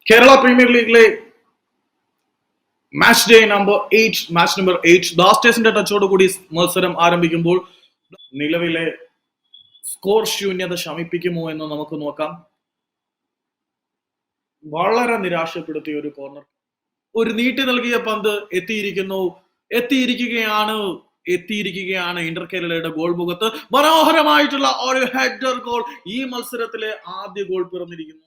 Kerala premier ലീഗിലെ match number 8 ബ്ലാസ്റ്റേഴ്സിന്റെ ടച്ചോടുകൂടി മത്സരം ആരംഭിക്കുമ്പോൾ നിലവിലെ സ്കോർ ശൂന്യത ശമിപ്പിക്കുമോ എന്ന് നമുക്ക് നോക്കാം. വളരെ നിരാശപ്പെടുത്തിയ ഒരു കോർണർ, ഒരു നീട്ടി നൽകിയ പന്ത് എത്തിയിരിക്കുകയാണ് ഇന്റർ കേരളയുടെ ഗോൾ മുഖത്ത്. മനോഹരമായിട്ടുള്ള ഒരു ഹെഡർ ഗോൾ. ഈ മത്സരത്തിലെ ആദ്യ ഗോൾ പിറന്നിരിക്കുന്നു.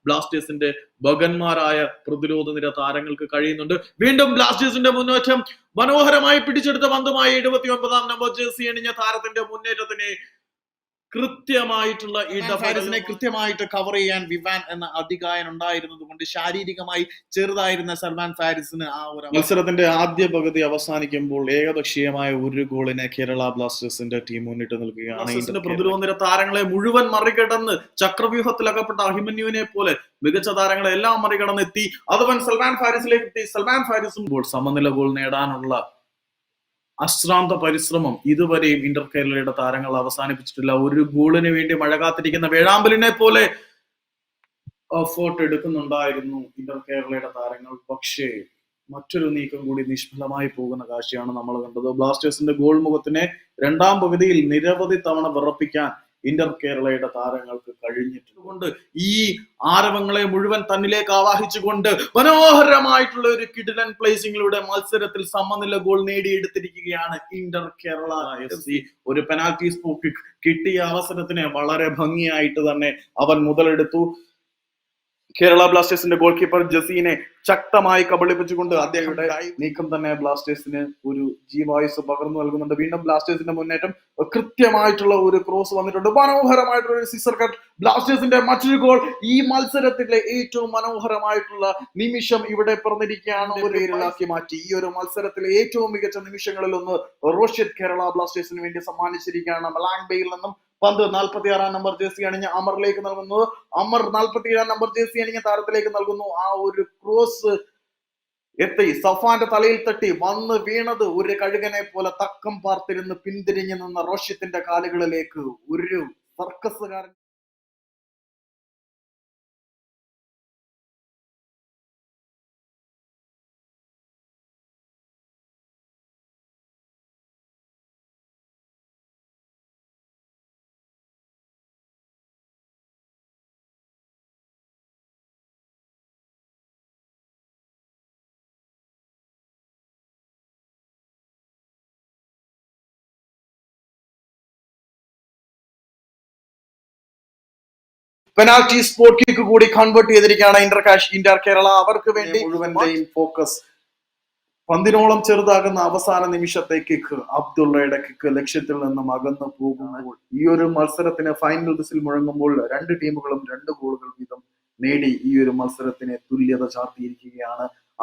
ബ്ലാസ്റ്റേഴ്സിന്റെ ഭഗന്മാരായ പ്രതിരോധ നിര താരങ്ങൾക്ക് കഴിയുന്നുണ്ട്. വീണ്ടും ബ്ലാസ്റ്റേഴ്സിന്റെ മുന്നേറ്റം മനോഹരമായി പിടിച്ചെടുത്ത പന്തുമായി 79 നമ്പർ ജേഴ്സി അണിഞ്ഞ താരത്തിന്റെ മുന്നേറ്റത്തിന് കൃത്യമായിട്ട് കവർ ചെയ്യാൻ വിവാൻ എന്ന അധികായൻ ഉണ്ടായിരുന്നത് കൊണ്ട് ശാരീരികമായി ചെറുതായിരുന്ന സൽമാൻ ഫാരിസിന് ആ ഒരു മത്സരത്തിന്റെ ആദ്യ പകുതി അവസാനിക്കുമ്പോൾ ഏകപക്ഷീയമായ ഒരു ഗോളിനെ കേരള ബ്ലാസ്റ്റേഴ്സിന്റെ ടീം മുന്നിട്ട് നിൽക്കുകയാണ്. പ്രതിരോധ നിര താരങ്ങളെ മുഴുവൻ മറികടന്ന് ചക്രവ്യൂഹത്തിലകപ്പെട്ട അഹിമന്യുവിനെ പോലെ മികച്ച താരങ്ങളെ എല്ലാം മറികടന്ന് എത്തി. അതുവൻ സൽമാൻ ഫാരിസിലേക്ക് എത്തി. സൽമാൻ ഫാരിസും സമനില ഗോൾ നേടാനുള്ള അശ്രാന്ത പരിശ്രമം ഇതുവരെയും ഇന്റർ കേരളയുടെ താരങ്ങൾ അവസാനിപ്പിച്ചിട്ടില്ല. ഒരു ഗോളിന് വേണ്ടി മഴ കാത്തിരിക്കുന്ന വേഴാമ്പലിനെ പോലെ എഫേർട്ട് എടുക്കുന്നുണ്ടായിരുന്നു ഇന്റർ കേരളയുടെ താരങ്ങൾ. പക്ഷേ മറ്റൊരു നീക്കം കൂടി നിഷ്ഫലമായി പോകുന്ന കാഴ്ചയാണ് നമ്മൾ കണ്ടത്. ബ്ലാസ്റ്റേഴ്സിന്റെ ഗോൾ മുഖത്തിനെ രണ്ടാം പകുതിയിൽ നിരവധി തവണ വിറപ്പിക്കാൻ ഇന്റർ കേരളയുടെ താരങ്ങൾക്ക് കഴിഞ്ഞിട്ടുണ്ട്. ഈ ആരവങ്ങളെ മുഴുവൻ തന്നിലേക്ക് ആവാഹിച്ചുകൊണ്ട് മനോഹരമായിട്ടുള്ള ഒരു കിടിലൻ പ്ലേസിംഗിലൂടെ മത്സരത്തിൽ സമനില ഗോൾ നേടിയെടുത്തിരിക്കുകയാണ് ഇന്റർ കേരള FC. ഒരു പെനാൽറ്റി സ്പോട്ട് കിട്ടിയ അവസരത്തിനെ വളരെ ഭംഗിയായിട്ട് തന്നെ അവൻ മുതലെടുത്തു. കേരള ബ്ലാസ്റ്റേഴ്സിന്റെ ഗോൾ കീപ്പർ ജസീനെ ശക്തമായി കബളിപ്പിച്ചുകൊണ്ട് അദ്ദേഹത്തിന്റെ നീക്കം തന്നെ ബ്ലാസ്റ്റേഴ്സിന് ഒരു ജീവായുസ് പകർന്നു നൽകുന്നുണ്ട്. വീണ്ടും ബ്ലാസ്റ്റേഴ്സിന്റെ മുന്നേറ്റം, കൃത്യമായിട്ടുള്ള ഒരു ക്രോസ് വന്നിട്ടുണ്ട്. മനോഹരമായിട്ടുള്ള ഒരു സിസർ കട്ട്. ബ്ലാസ്റ്റേഴ്സിന്റെ മറ്റൊരു ഗോൾ. ഈ മത്സരത്തിലെ ഏറ്റവും മനോഹരമായിട്ടുള്ള നിമിഷം ഇവിടെ പിറന്നിരിക്കുകയാണ്. ഒരു പേരിലാക്കി മാറ്റി. ഈ ഒരു മത്സരത്തിലെ ഏറ്റവും മികച്ച നിമിഷങ്ങളിൽ ഒന്ന് റോഷിദ് കേരള ബ്ലാസ്റ്റേഴ്സിന് വേണ്ടി സമ്മാനിച്ചിരിക്കുകയാണ്. മലാങ് ബേയിൽ നിന്നും പന്ത് 46 നമ്പർ ജേഴ്സി അണിഞ്ഞ അമറിലേക്ക് നൽകുന്നു. അമർ 47 നമ്പർ ജേഴ്സി അണിഞ്ഞ താരത്തിലേക്ക് നൽകുന്നു. ആ ഒരു ക്രോസ് എത്തി സഫാന്റെ തലയിൽ തട്ടി വന്ന് വീണത് ഒരു കഴുകനെ പോലെ തക്കം പാർത്തിരുന്ന് പിന്തിരിഞ്ഞു നിന്ന റോഷിത്തിന്റെ കാലുകളിലേക്ക് ഒരു സർക്കസുകാരൻ പെനാൽറ്റി സ്പോട്ട് കിക്ക് കൂടി കൺവേർട്ട് ചെയ്തിരിക്കുകയാണ് ഇന്റർ കേരള. അവർക്ക് വേണ്ടി മുഴുവന്റെയും ഫോക്കസ് പന്തിനോളം ചെറുതാകുന്ന അവസാന നിമിഷത്തെ കിക്ക്, അബ്ദുള്ളയുടെ കിക്ക് ലക്ഷ്യത്തിൽ നിന്നും അകന്നു പോകുമ്പോൾ ഈ ഒരു മത്സരത്തിന് ഫൈനൽ വിസിൽ മുഴങ്ങുമ്പോൾ രണ്ട് ടീമുകളും 2 ഗോളുകൾ വീതം നേടി ഈ ഒരു മത്സരത്തിന് തുല്യത ചാർത്തിയിരിക്കുകയാണ്.